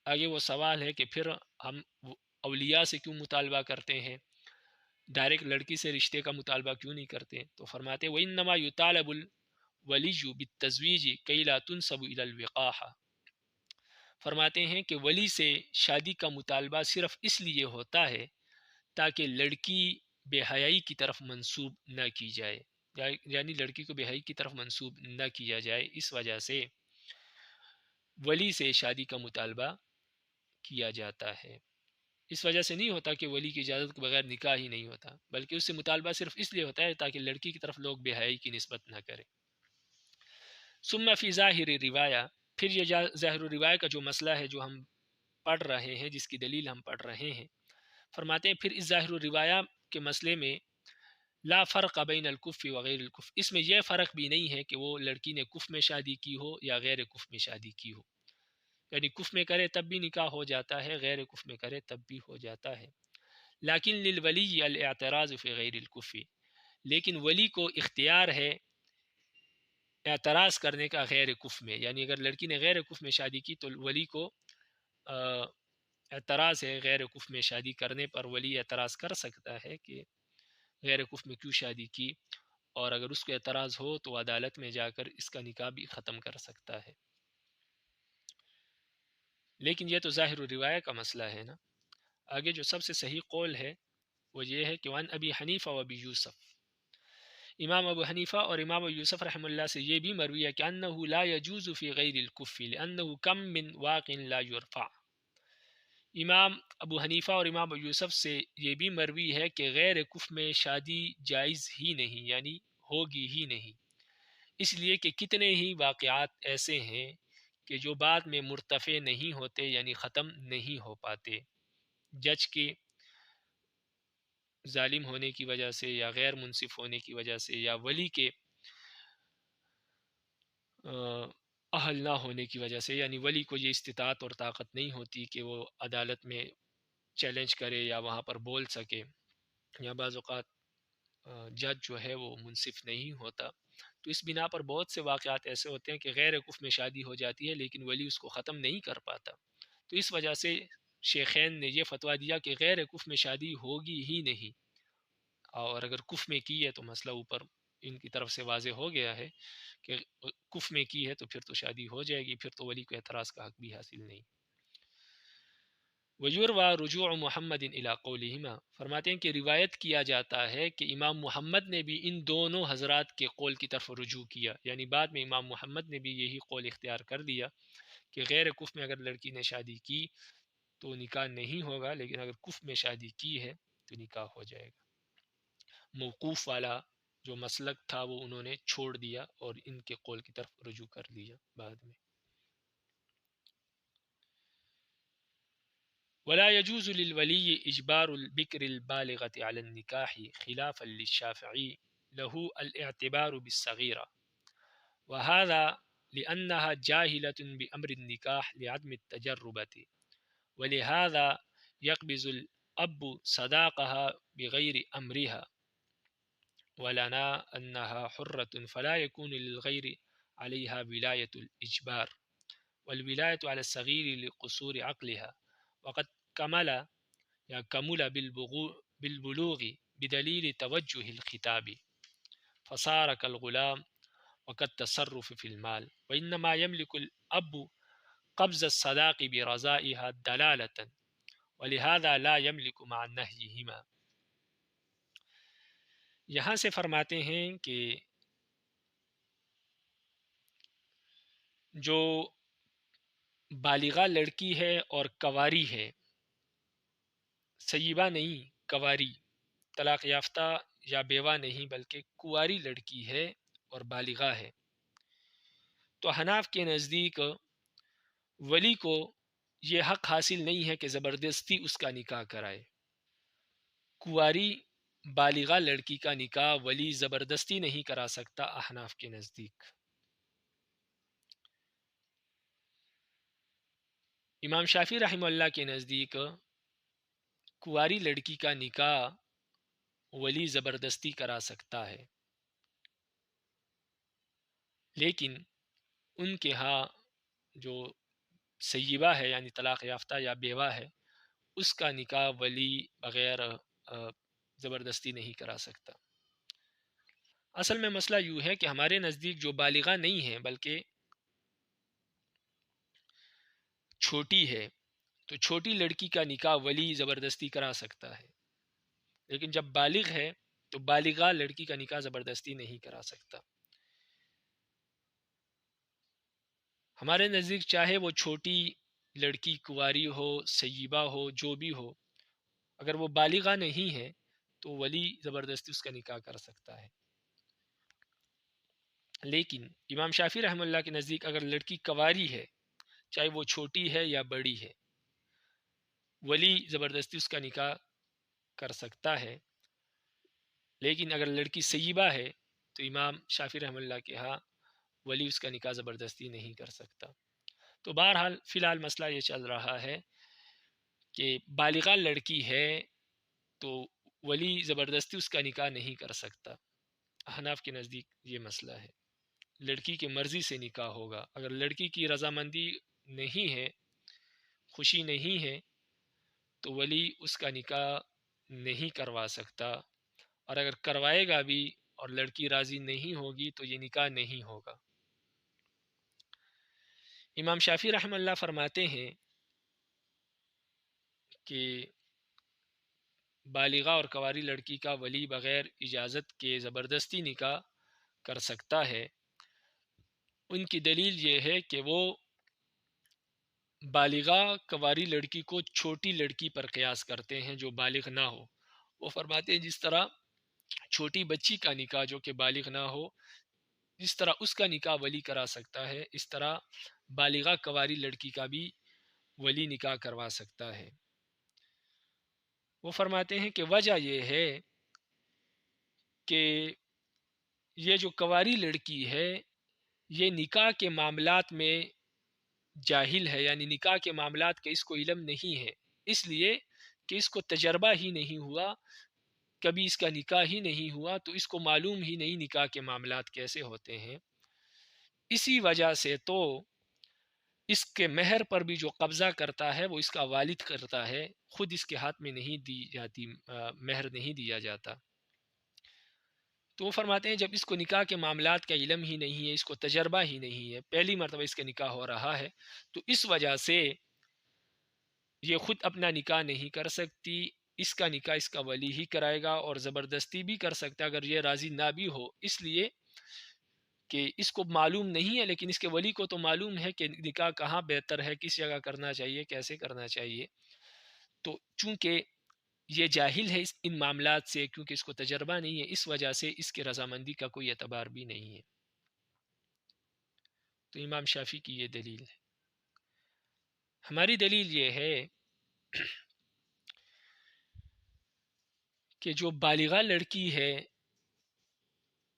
آگے وہ سوال ہے کہ پھر ہم اولیاء سے کیوں مطالبہ کرتے ہیں، ڈائریکٹ لڑکی سے رشتے کا مطالبہ کیوں نہیں کرتے؟ تو فرماتے ہیں وَإِنَّمَا يُطَالَبُ الْوَلِيُّ بِالتَّزْوِيجِ كَيْ لَا تُنْسَبُ إِلَى الْوِقَاحَةِ، فرماتے ہیں کہ ولی سے شادی کا مطالبہ صرف اس لیے ہوتا ہے تاکہ لڑکی بے حیائی کی طرف منسوب نہ کی جائے، یعنی لڑکی کو بے حیائی کی طرف منسوب نہ کیا جائے، اس وجہ سے ولی سے شادی کا مطالبہ کیا جاتا ہے۔ اس وجہ سے نہیں ہوتا کہ ولی کی اجازت کے بغیر نکاح ہی نہیں ہوتا، بلکہ اس سے مطالبہ صرف اس لیے ہوتا ہے تاکہ لڑکی کی طرف لوگ بے حیائی کی نسبت نہ کریں۔ ثم فی ظاہر روایہ، پھر یہ ظاہر روایہ کا جو مسئلہ ہے جو ہم پڑھ رہے ہیں، جس کی دلیل ہم پڑھ رہے ہیں، فرماتے ہیں پھر اس ظاہر روایہ کے مسئلے میں لا فرق بین الکف وغیر الکف، اس میں یہ فرق بھی نہیں ہے کہ وہ لڑکی نے کف میں شادی کی ہو یا غیر کف میں شادی کی ہو، یعنی کف میں کرے تب بھی نکاح ہو جاتا ہے، غیر کف میں کرے تب بھی ہو جاتا ہے۔ لیکن للولی الاعتراض فی غیر الکف، لیکن ولی کو اختیار ہے اعتراض کرنے کا غیر کف میں، یعنی اگر لڑکی نے غیر کف میں شادی کی تو ولی کو اعتراض ہے، غیر کف میں شادی کرنے پر ولی اعتراض کر سکتا ہے کہ غیر کف میں کیوں شادی کی، اور اگر اس کو اعتراض ہو تو عدالت میں جا کر اس کا نکاح بھی ختم کر سکتا ہے۔ لیکن یہ تو ظاہر روایہ کا مسئلہ ہے نا۔ آگے جو سب سے صحیح قول ہے وہ یہ ہے کہ وان ابی حنیفہ و ابی یوسف، امام ابو حنیفہ اور امام ابو یوسف رحم اللہ سے یہ بھی مروی ہے کہ انہ لا یجوز فی غیر الکف لانہ کم من واقع لا یرفع، امام ابو حنیفہ اور امام ابو یوسف سے یہ بھی مروی ہے کہ غیر کف میں شادی جائز ہی نہیں، یعنی ہوگی ہی نہیں، اس لیے کہ کتنے ہی واقعات ایسے ہیں کہ جو بعد میں مرتفع نہیں ہوتے، یعنی ختم نہیں ہو پاتے، جج کے ظالم ہونے کی وجہ سے یا غیر منصف ہونے کی وجہ سے یا ولی کے اہل نہ ہونے کی وجہ سے، یعنی ولی کو یہ استطاعت اور طاقت نہیں ہوتی کہ وہ عدالت میں چیلنج کرے یا وہاں پر بول سکے، یا بعض اوقات جج جو ہے وہ منصف نہیں ہوتا، تو اس بنا پر بہت سے واقعات ایسے ہوتے ہیں کہ غیر کف میں شادی ہو جاتی ہے لیکن ولی اس کو ختم نہیں کر پاتا، تو اس وجہ سے شیخین نے یہ فتویٰ دیا کہ غیر کف میں شادی ہوگی ہی نہیں، اور اگر کف میں کی ہے تو مسئلہ اوپر ان کی طرف سے واضح ہو گیا ہے کہ کف میں کی ہے تو پھر تو شادی ہو جائے گی، پھر تو ولی کو اعتراض کا حق بھی حاصل نہیں۔ ویوروا رجوع محمد الی قولہما، فرماتے ہیں کہ روایت کیا جاتا ہے کہ امام محمد نے بھی ان دونوں حضرات کے قول کی طرف رجوع کیا، یعنی بعد میں امام محمد نے بھی یہی قول اختیار کر دیا کہ غیر کف میں اگر لڑکی نے شادی کی تو نکاح نہیں ہوگا، لیکن اگر کف میں شادی کی ہے تو نکاح ہو جائے گا۔ موقوف والا جو مسلک تھا وہ انہوں نے چھوڑ دیا اور ان کے قول کی طرف رجوع کر لیا بعد میں۔ ولا يجوز للولي إجبار البكر البالغة على النكاح خلافا للشافعي له الاعتبار بالصغيرة، وهذا لأنها جاهلة بأمر النكاح لعدم التجربة، ولهذا يقبض الأب صداقها بغير أمرها، ولنا أنها حرة فلا يكون للغير عليها ولاية الإجبار، والولاية على الصغير لقصور عقلها، وقد كمل یا کمل بالبلوغ بدلیل توجہ الخطاب فصار كالغلام وكالتصرف في المال، وإنما يملك الأب قبض الصداق برضائها دلالة، ولهذا لا يملك مع نهيهما۔ یہاں سے فرماتے ہیں کہ جو بالغہ لڑکی ہے اور کواری ہے، سیبہ نہیں کواری، طلاق یافتہ یا بیوہ نہیں بلکہ کنواری لڑکی ہے اور بالغہ ہے، تو حناف کے نزدیک ولی کو یہ حق حاصل نہیں ہے کہ زبردستی اس کا نکاح کرائے۔ کنواری بالغہ لڑکی کا نکاح ولی زبردستی نہیں کرا سکتا احناف کے نزدیک۔ امام شافعی رحمہ اللہ کے نزدیک کنواری لڑکی کا نکاح ولی زبردستی کرا سکتا ہے، لیکن ان کے ہاں جو سیبہ ہے یعنی طلاق یافتہ یا بیوہ ہے، اس کا نکاح ولی بغیر زبردستی نہیں کرا سکتا۔ اصل میں مسئلہ یوں ہے کہ ہمارے نزدیک جو بالغہ نہیں ہے بلکہ چھوٹی ہے، تو چھوٹی لڑکی کا نکاح ولی زبردستی کرا سکتا ہے، لیکن جب بالغ ہے تو بالغہ لڑکی کا نکاح زبردستی نہیں کرا سکتا۔ ہمارے نزدیک چاہے وہ چھوٹی لڑکی کنواری ہو، سیبہ ہو، جو بھی ہو، اگر وہ بالغہ نہیں ہے تو ولی زبردستی اس کا نکاح کر سکتا ہے۔ لیکن امام شافعی رحمہ اللہ کے نزدیک اگر لڑکی کنواری ہے، چاہے وہ چھوٹی ہے یا بڑی ہے، ولی زبردستی اس کا نکاح کر سکتا ہے، لیکن اگر لڑکی سیبہ ہے تو امام شافعی رحمہ اللہ کے ہاں ولی اس کا نکاح زبردستی نہیں کر سکتا۔ تو بہرحال فی الحال مسئلہ یہ چل رہا ہے کہ بالغہ لڑکی ہے تو ولی زبردستی اس کا نکاح نہیں کر سکتا۔ احناف کے نزدیک یہ مسئلہ ہے، لڑکی کی مرضی سے نکاح ہوگا۔ اگر لڑکی کی رضامندی نہیں ہے، خوشی نہیں ہے، تو ولی اس کا نکاح نہیں کروا سکتا، اور اگر کروائے گا بھی اور لڑکی راضی نہیں ہوگی تو یہ نکاح نہیں ہوگا۔ امام شافعی رحمہ اللہ فرماتے ہیں کہ بالغہ اور کنواری لڑکی کا ولی بغیر اجازت کے زبردستی نکاح کر سکتا ہے۔ ان کی دلیل یہ ہے کہ وہ بالغہ کنواری لڑکی کو چھوٹی لڑکی پر قیاس کرتے ہیں جو بالغ نہ ہو۔ وہ فرماتے ہیں جس طرح چھوٹی بچی کا نکاح جو کہ بالغ نہ ہو، جس طرح اس کا نکاح ولی کرا سکتا ہے، اس طرح بالغہ کنواری لڑکی کا بھی ولی نکاح کروا سکتا ہے۔ وہ فرماتے ہیں کہ وجہ یہ ہے کہ یہ جو کنواری لڑکی ہے یہ نکاح کے معاملات میں جاہل ہے، یعنی نکاح کے معاملات کا اس کو علم نہیں ہے، اس لیے کہ اس کو تجربہ ہی نہیں ہوا، کبھی اس کا نکاح ہی نہیں ہوا، تو اس کو معلوم ہی نہیں نکاح کے معاملات کیسے ہوتے ہیں۔ اسی وجہ سے تو اس کے مہر پر بھی جو قبضہ کرتا ہے وہ اس کا والد کرتا ہے، خود اس کے ہاتھ میں نہیں دی جاتی، مہر نہیں دیا جاتا۔ تو وہ فرماتے ہیں جب اس کو نکاح کے معاملات کا علم ہی نہیں ہے، اس کو تجربہ ہی نہیں ہے، پہلی مرتبہ اس کا نکاح ہو رہا ہے، تو اس وجہ سے یہ خود اپنا نکاح نہیں کر سکتی، اس کا نکاح اس کا ولی ہی کرائے گا، اور زبردستی بھی کر سکتا اگر یہ راضی نہ بھی ہو، اس لیے کہ اس کو معلوم نہیں ہے، لیکن اس کے ولی کو تو معلوم ہے کہ نکاح کہاں بہتر ہے، کس جگہ کرنا چاہیے، کیسے کرنا چاہیے۔ تو چونکہ یہ جاہل ہے ان معاملات سے، کیونکہ اس کو تجربہ نہیں ہے، اس وجہ سے اس کی رضامندی کا کوئی اعتبار بھی نہیں ہے۔ تو امام شافعی کی یہ دلیل ہے۔ ہماری دلیل یہ ہے کہ جو بالغہ لڑکی ہے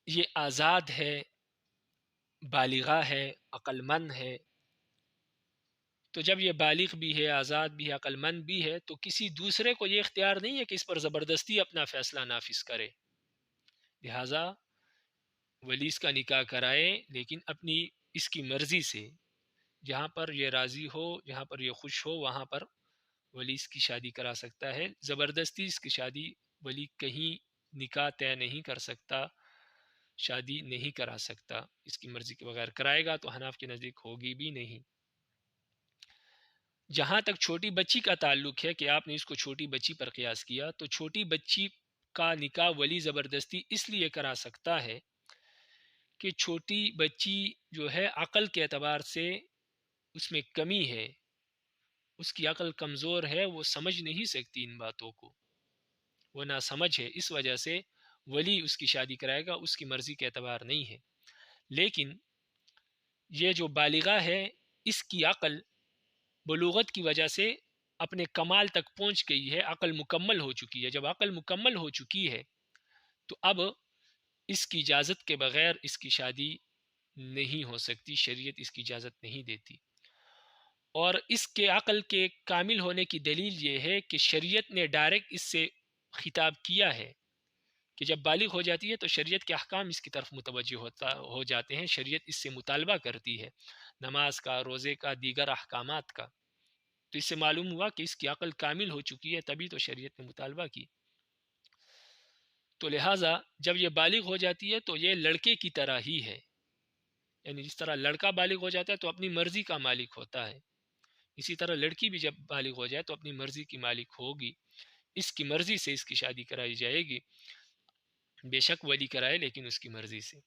یہ آزاد ہے، بالغہ ہے، عقل مند ہے، تو جب یہ بالغ بھی ہے، آزاد بھی ہے، عقل مند بھی ہے، تو کسی دوسرے کو یہ اختیار نہیں ہے کہ اس پر زبردستی اپنا فیصلہ نافذ کرے، لہٰذا ولی اس کا نکاح کرائے لیکن اپنی اس کی مرضی سے، جہاں پر یہ راضی ہو، جہاں پر یہ خوش ہو، وہاں پر ولی اس کی شادی کرا سکتا ہے۔ زبردستی اس کی شادی ولی کہیں نکاح طے نہیں کر سکتا، شادی نہیں کرا سکتا، اس کی مرضی کے بغیر کرائے گا تو حناف کے نزدیک ہوگی بھی نہیں۔ جہاں تک چھوٹی بچی کا تعلق ہے کہ آپ نے اس کو چھوٹی بچی پر قیاس کیا، تو چھوٹی بچی کا نکاح ولی زبردستی اس لیے کرا سکتا ہے کہ چھوٹی بچی جو ہے عقل کے اعتبار سے اس میں کمی ہے، اس کی عقل کمزور ہے، وہ سمجھ نہیں سکتی ان باتوں کو، وہ نہ سمجھ ہے، اس وجہ سے ولی اس کی شادی کرائے گا، اس کی مرضی کے اعتبار نہیں ہے۔ لیکن یہ جو بالغہ ہے، اس کی عقل بلوغت کی وجہ سے اپنے کمال تک پہنچ گئی ہے، عقل مکمل ہو چکی ہے۔ جب عقل مکمل ہو چکی ہے تو اب اس کی اجازت کے بغیر اس کی شادی نہیں ہو سکتی، شریعت اس کی اجازت نہیں دیتی۔ اور اس کے عقل کے کامل ہونے کی دلیل یہ ہے کہ شریعت نے ڈائریکٹ اس سے خطاب کیا ہے کہ جب بالغ ہو جاتی ہے تو شریعت کے احکام اس کی طرف متوجہ ہو جاتے ہیں، شریعت اس سے مطالبہ کرتی ہے، نماز کا، روزے کا، دیگر احکامات کا۔ تو اس سے معلوم ہوا کہ اس کی عقل کامل ہو چکی ہے، تبھی تو شریعت نے مطالبہ کی۔ تو لہٰذا جب یہ بالغ ہو جاتی ہے تو یہ لڑکے کی طرح ہی ہے، یعنی جس طرح لڑکا بالغ ہو جاتا ہے تو اپنی مرضی کا مالک ہوتا ہے، اسی طرح لڑکی بھی جب بالغ ہو جائے تو اپنی مرضی کی مالک ہوگی، اس کی مرضی سے اس کی شادی کرائی جائے گی، بے شک ولی کرائے لیکن اس کی مرضی سے۔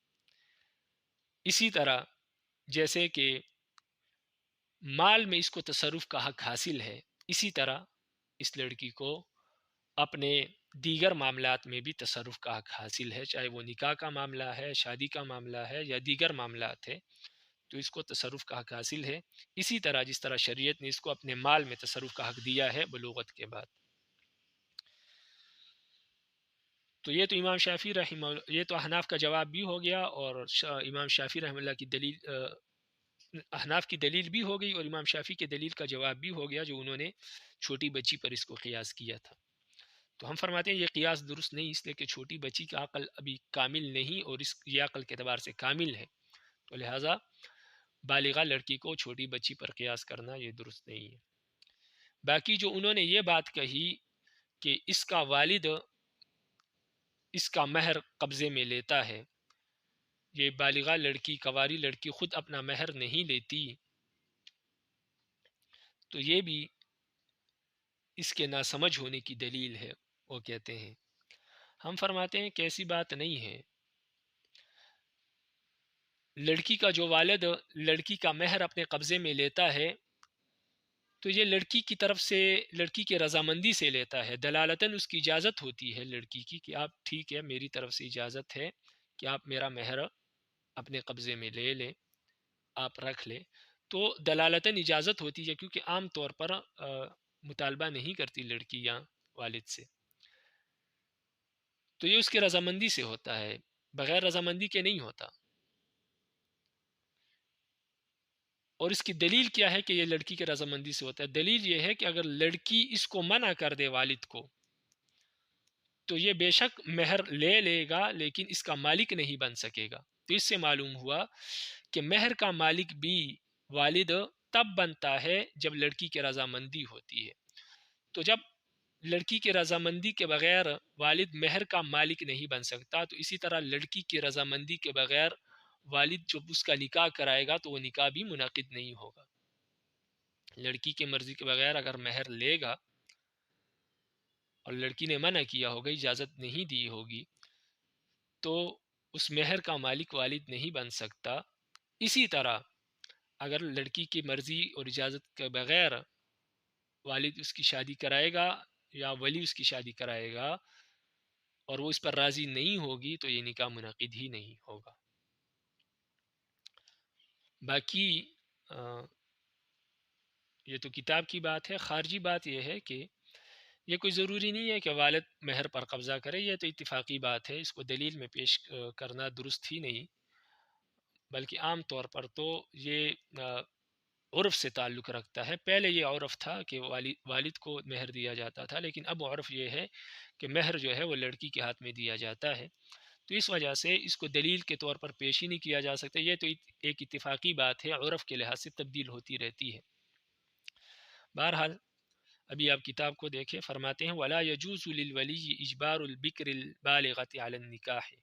اسی طرح جیسے کہ مال میں اس کو تصرف کا حق حاصل ہے، اسی طرح اس لڑکی کو اپنے دیگر معاملات میں بھی تصرف کا حق حاصل ہے، چاہے وہ نکاح کا معاملہ ہے، شادی کا معاملہ ہے یا دیگر معاملات ہے، تو اس کو تصرف کا حق حاصل ہے، اسی طرح جس طرح شریعت نے اس کو اپنے مال میں تصرف کا حق دیا ہے بلوغت کے بعد۔ تو یہ تو امام شافعی رحمہ اللہ، یہ تو احناف کا جواب بھی ہو گیا، اور امام شافعی رحمہ اللہ کی دلیل، احناف کی دلیل بھی ہو گئی اور امام شافعی کے دلیل کا جواب بھی ہو گیا جو انہوں نے چھوٹی بچی پر اس کو قیاس کیا تھا۔ تو ہم فرماتے ہیں یہ قیاس درست نہیں، اس لیے کہ چھوٹی بچی کا عقل ابھی کامل نہیں، اور یہ عقل کے اعتبار سے کامل ہے، تو لہٰذا بالغہ لڑکی کو چھوٹی بچی پر قیاس کرنا یہ درست نہیں ہے۔ باقی جو انہوں نے یہ بات کہی کہ اس کا والد اس کا مہر قبضے میں لیتا ہے، یہ بالغہ لڑکی، کنواری لڑکی خود اپنا مہر نہیں لیتی، تو یہ بھی اس کے ناسمجھ ہونے کی دلیل ہے۔ وہ کہتے ہیں، ہم فرماتے ہیں کہ ایسی بات نہیں ہے۔ لڑکی کا جو والد لڑکی کا مہر اپنے قبضے میں لیتا ہے تو یہ لڑکی کی طرف سے، لڑکی کے رضامندی سے لیتا ہے، دلالتاً اس کی اجازت ہوتی ہے لڑکی کی کہ آپ ٹھیک ہے، میری طرف سے اجازت ہے کہ آپ میرا مہر اپنے قبضے میں لے لیں، آپ رکھ لیں، تو دلالتاً اجازت ہوتی ہے، کیونکہ عام طور پر مطالبہ نہیں کرتی لڑکیاں والد سے، تو یہ اس کے رضامندی سے ہوتا ہے، بغیر رضامندی کے نہیں ہوتا۔ اور اس کی دلیل کیا ہے کہ یہ لڑکی کے رضامندی سے ہوتا ہے؟ دلیل یہ ہے کہ اگر لڑکی اس کو منع کر دے والد کو تو یہ بے شک مہر لے لے گا لیکن اس کا مالک نہیں بن سکے گا۔ تو اس سے معلوم ہوا کہ مہر کا مالک بھی والد تب بنتا ہے جب لڑکی کی رضامندی ہوتی ہے۔ تو جب لڑکی کی رضامندی کے بغیر والد مہر کا مالک نہیں بن سکتا، تو اسی طرح لڑکی کی رضامندی کے بغیر والد جب اس کا نکاح کرائے گا تو وہ نکاح بھی منعقد نہیں ہوگا۔ لڑکی کی مرضی کے بغیر اگر مہر لے گا اور لڑکی نے منع کیا ہوگا، اجازت نہیں دی ہوگی، تو اس مہر کا مالک والد نہیں بن سکتا۔ اسی طرح اگر لڑکی کی مرضی اور اجازت کے بغیر والد اس کی شادی کرائے گا یا ولی اس کی شادی کرائے گا اور وہ اس پر راضی نہیں ہوگی تو یہ نکاح منعقد ہی نہیں ہوگا۔ باقی یہ تو کتاب کی بات ہے، خارجی بات یہ ہے کہ یہ کوئی ضروری نہیں ہے کہ والد مہر پر قبضہ کرے، یہ تو اتفاقی بات ہے، اس کو دلیل میں پیش کرنا درست ہی نہیں، بلکہ عام طور پر تو یہ عرف سے تعلق رکھتا ہے۔ پہلے یہ عرف تھا کہ والد کو مہر دیا جاتا تھا، لیکن اب عرف یہ ہے کہ مہر جو ہے وہ لڑکی کے ہاتھ میں دیا جاتا ہے، تو اس وجہ سے اس کو دلیل کے طور پر پیش ہی نہیں کیا جا سکتا۔ یہ تو ایک اتفاقی بات ہے، عرف کے لحاظ سے تبدیل ہوتی رہتی ہے۔ بہرحال ابھی آپ کتاب کو دیکھیں، فرماتے ہیں وَلَا يَجُوزُ لِلْوَلِيِّ إِجْبَارُ الْبِكْرِ الْبَالِغَةِ عَلَى النِّكَاحِ۔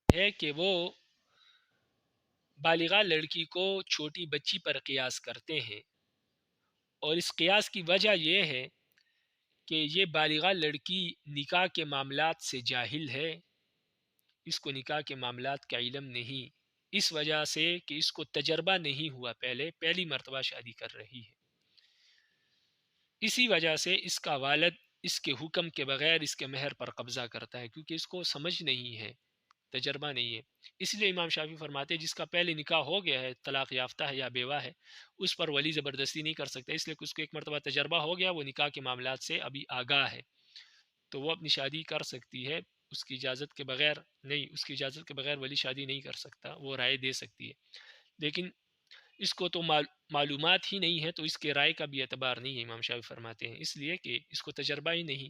ہے کہ وہ بالغہ لڑکی کو چھوٹی بچی پر قیاس کرتے ہیں، اور اس قیاس کی وجہ یہ ہے کہ یہ بالغہ لڑکی نکاح کے معاملات سے جاہل ہے، اس کو نکاح کے معاملات کا علم نہیں، اس وجہ سے کہ اس کو تجربہ نہیں ہوا، پہلی مرتبہ شادی کر رہی ہے، اسی وجہ سے اس کا والد اس کے حکم کے بغیر اس کے مہر پر قبضہ کرتا ہے، کیونکہ اس کو سمجھ نہیں ہے، تجربہ نہیں ہے۔ اس لیے امام شافعی فرماتے ہیں جس کا پہلے نکاح ہو گیا ہے، طلاق یافتہ ہے یا بیوہ ہے، اس پر ولی زبردستی نہیں کر سکتا، اس لیے کہ اس کو ایک مرتبہ تجربہ ہو گیا، وہ نکاح کے معاملات سے ابھی آگاہ ہے، تو وہ اپنی شادی کر سکتی ہے، اس کی اجازت کے بغیر نہیں، اس کی اجازت کے بغیر ولی شادی نہیں کر سکتا، وہ رائے دے سکتی ہے، لیکن اس کو تو معلومات ہی نہیں ہے، تو اس کے رائے کا بھی اعتبار نہیں ہے، امام شافعی فرماتے ہیں، اس لیے کہ اس کو تجربہ ہی نہیں،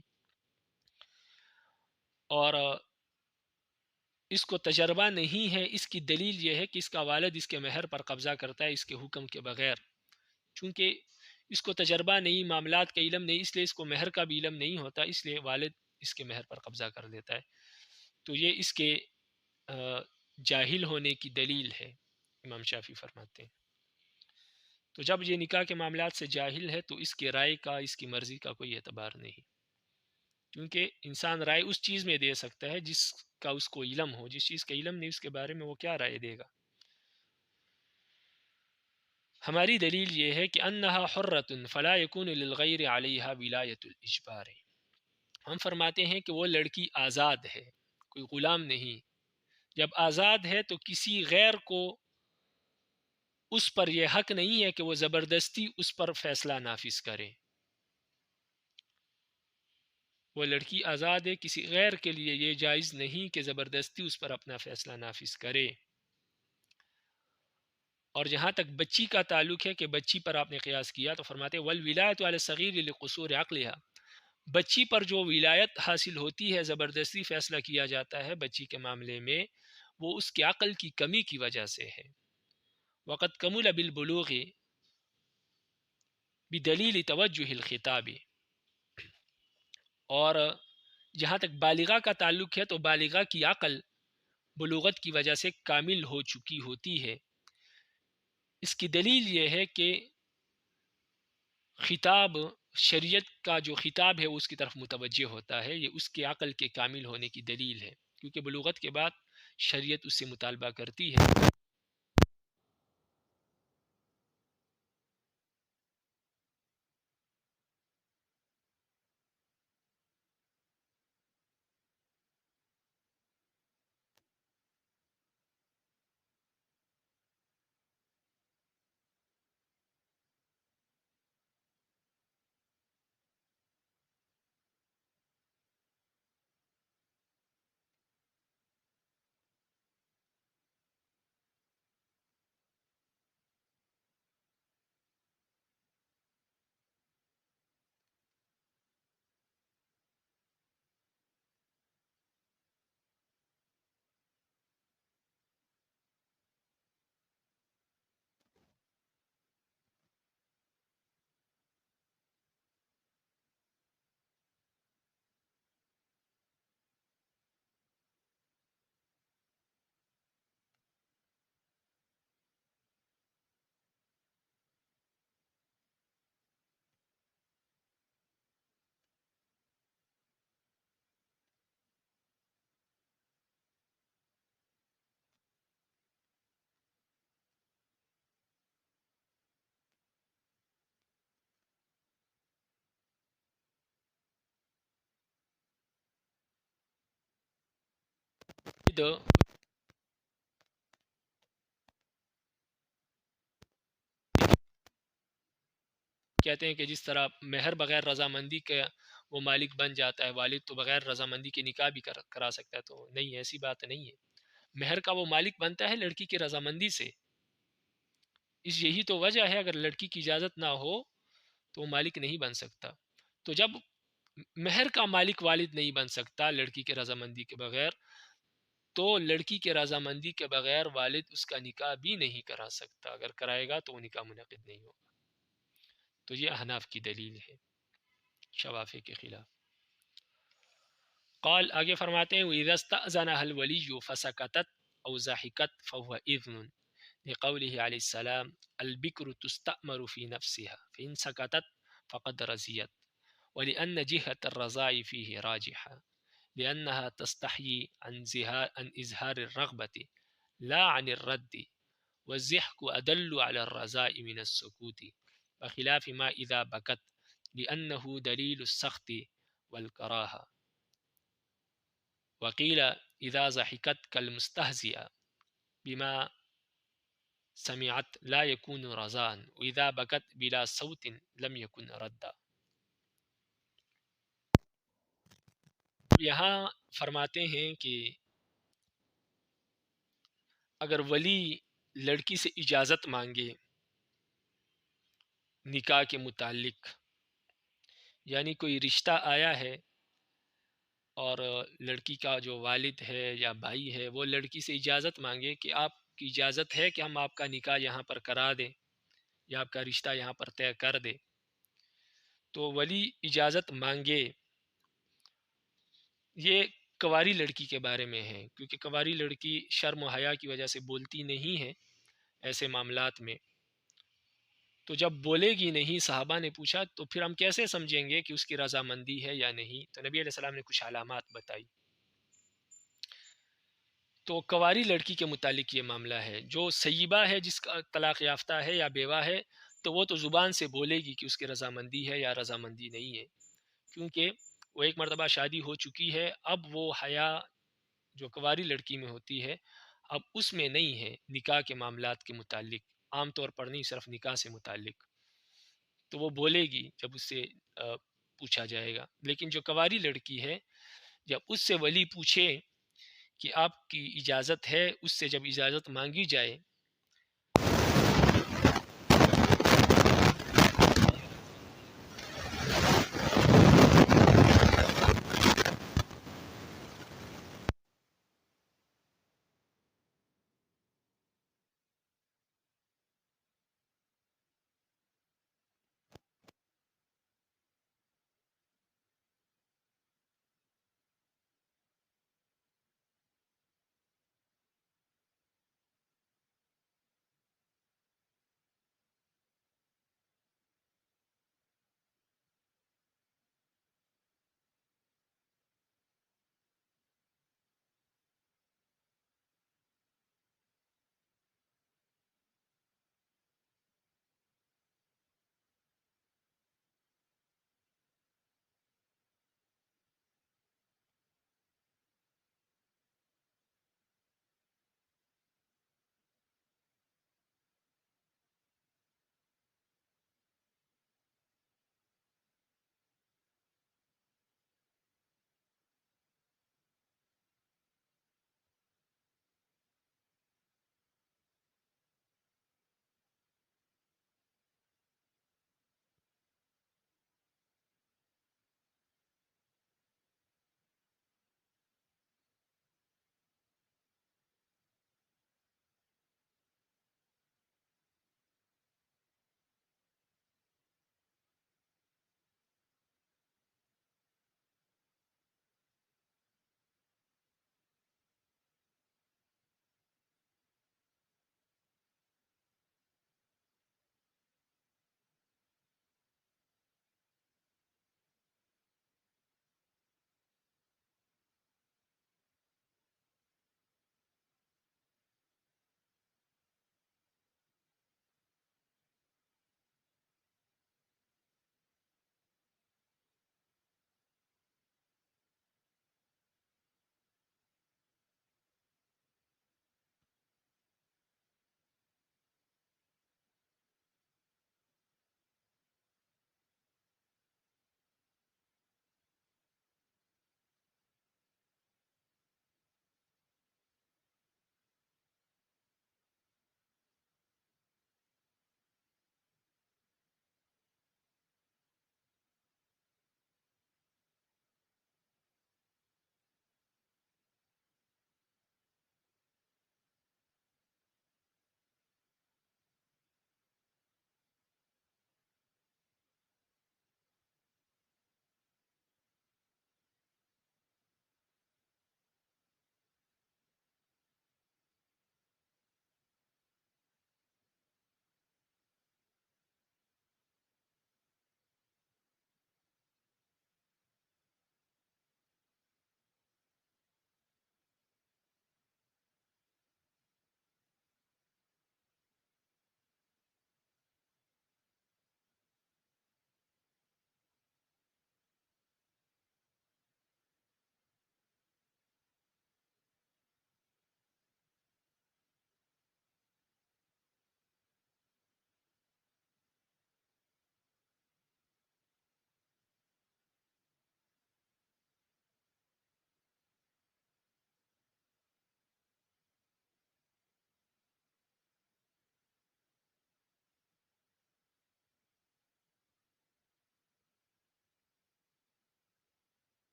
اور اس کو تجربہ نہیں ہے، اس کی دلیل یہ ہے کہ اس کا والد اس کے مہر پر قبضہ کرتا ہے اس کے حکم کے بغیر، چونکہ اس کو تجربہ نہیں، معاملات کا علم نہیں، اس لیے اس کو مہر کا بھی علم نہیں ہوتا، اس لیے والد اس کے مہر پر قبضہ کر دیتا ہے، تو یہ اس کے جاہل ہونے کی دلیل ہے، امام شافعی فرماتے ہیں۔ تو جب یہ نکاح کے معاملات سے جاہل ہے تو اس کی رائے کا، اس کی مرضی کا کوئی اعتبار نہیں، کیونکہ انسان رائے اس چیز میں دے سکتا ہے جس کا اس کو علم ہو، جس چیز کا علم نہیں اس کے بارے میں وہ کیا رائے دے گا۔ ہماری دلیل یہ ہے کہ انہا حرۃ فلا یکون للغیر علیہا ولایۃ الاجبار، ہم فرماتے ہیں کہ وہ لڑکی آزاد ہے، کوئی غلام نہیں، جب آزاد ہے تو کسی غیر کو اس پر یہ حق نہیں ہے کہ وہ زبردستی اس پر فیصلہ نافذ کرے، وہ لڑکی آزاد ہے، کسی غیر کے لیے یہ جائز نہیں کہ زبردستی اس پر اپنا فیصلہ نافذ کرے۔ اور جہاں تک بچی کا تعلق ہے کہ بچی پر آپ نے قیاس کیا، تو فرماتے ہیں والولایۃ علی الصغیر لقصور عقلها، بچی پر جو ولایت حاصل ہوتی ہے، زبردستی فیصلہ کیا جاتا ہے بچی کے معاملے میں، وہ اس کے عقل کی کمی کی وجہ سے ہے۔ وقد کمل بالبلوغ بدلیل توجہ الخطاب، اور جہاں تک بالغہ کا تعلق ہے تو بالغہ کی عقل بلوغت کی وجہ سے کامل ہو چکی ہوتی ہے، اس کی دلیل یہ ہے کہ خطاب، شریعت کا جو خطاب ہے وہ اس کی طرف متوجہ ہوتا ہے، یہ اس کے عقل کے کامل ہونے کی دلیل ہے، کیونکہ بلوغت کے بعد شریعت اس سے مطالبہ کرتی ہے۔ تو کہتے ہیں کہ جس طرح مہر بغیر رضامندی کے وہ مالک بن جاتا ہے، والد تو بغیر رضامندی کے نکاح بھی کرا سکتا ہے، تو نہیں، ایسی بات نہیں ہے، مہر کا وہ مالک بنتا ہے لڑکی کی رضامندی سے، یہی تو وجہ ہے، اگر لڑکی کی اجازت نہ ہو تو وہ مالک نہیں بن سکتا، تو جب مہر کا مالک والد نہیں بن سکتا لڑکی کے رضامندی کے بغیر، تو لڑکی کے رضامندی کے بغیر والد اس کا نکاح بھی نہیں کرا سکتا، اگر کرائے گا تو وہ نکاح منعقد نہیں ہوگا، تو یہ احناف کی دلیل ہے شوافی کے خلاف۔ قال آگے فرماتے ہیں وَإِذَا اسْتَأْذَنَهَا الْوَلِيُّ فَسَكَتَتْ أَوْ ضَحِكَتْ فَهُوَ إِذْنٌ لقوله عليه السلام البكر تستأمر في نفسها فإن سكتت فقد رزيت ولأن جهة الرضاع فيه راجحة لأنها تستحيي عن إظهار الرغبة لا عن الرد والضحك أدل على الرضاء من السكوت بخلاف ما إذا بكت لأنه دليل السخط والكراهة وقيل إذا ضحكت كالمستهزئة بما سمعت لا يكون رضاء وإذا بكت بلا صوت لم يكن ردا. یہاں فرماتے ہیں کہ اگر ولی لڑکی سے اجازت مانگے نکاح کے متعلق، یعنی کوئی رشتہ آیا ہے اور لڑکی کا جو والد ہے یا بھائی ہے وہ لڑکی سے اجازت مانگے کہ آپ کی اجازت ہے کہ ہم آپ کا نکاح یہاں پر کرا دیں یا آپ کا رشتہ یہاں پر طے کر دیں، تو ولی اجازت مانگے. یہ کنواری لڑکی کے بارے میں ہے، کیونکہ کنواری لڑکی شرم و حیا کی وجہ سے بولتی نہیں ہے ایسے معاملات میں. تو جب بولے گی نہیں، صحابہ نے پوچھا تو پھر ہم کیسے سمجھیں گے کہ اس کی رضامندی ہے یا نہیں؟ تو نبی علیہ السلام نے کچھ علامات بتائی. تو کنواری لڑکی کے متعلق یہ معاملہ ہے. جو سیبہ ہے، جس کا طلاق یافتہ ہے یا بیوہ ہے، تو وہ تو زبان سے بولے گی کہ اس کی رضامندی ہے یا رضامندی نہیں ہے، کیونکہ وہ ایک مرتبہ شادی ہو چکی ہے. اب وہ حیا جو کنواری لڑکی میں ہوتی ہے اب اس میں نہیں ہے نکاح کے معاملات کے متعلق، عام طور پر نہیں، صرف نکاح سے متعلق. تو وہ بولے گی جب اس سے پوچھا جائے گا. لیکن جو کنواری لڑکی ہے، جب اس سے ولی پوچھے کہ آپ کی اجازت ہے، اس سے جب اجازت مانگی جائے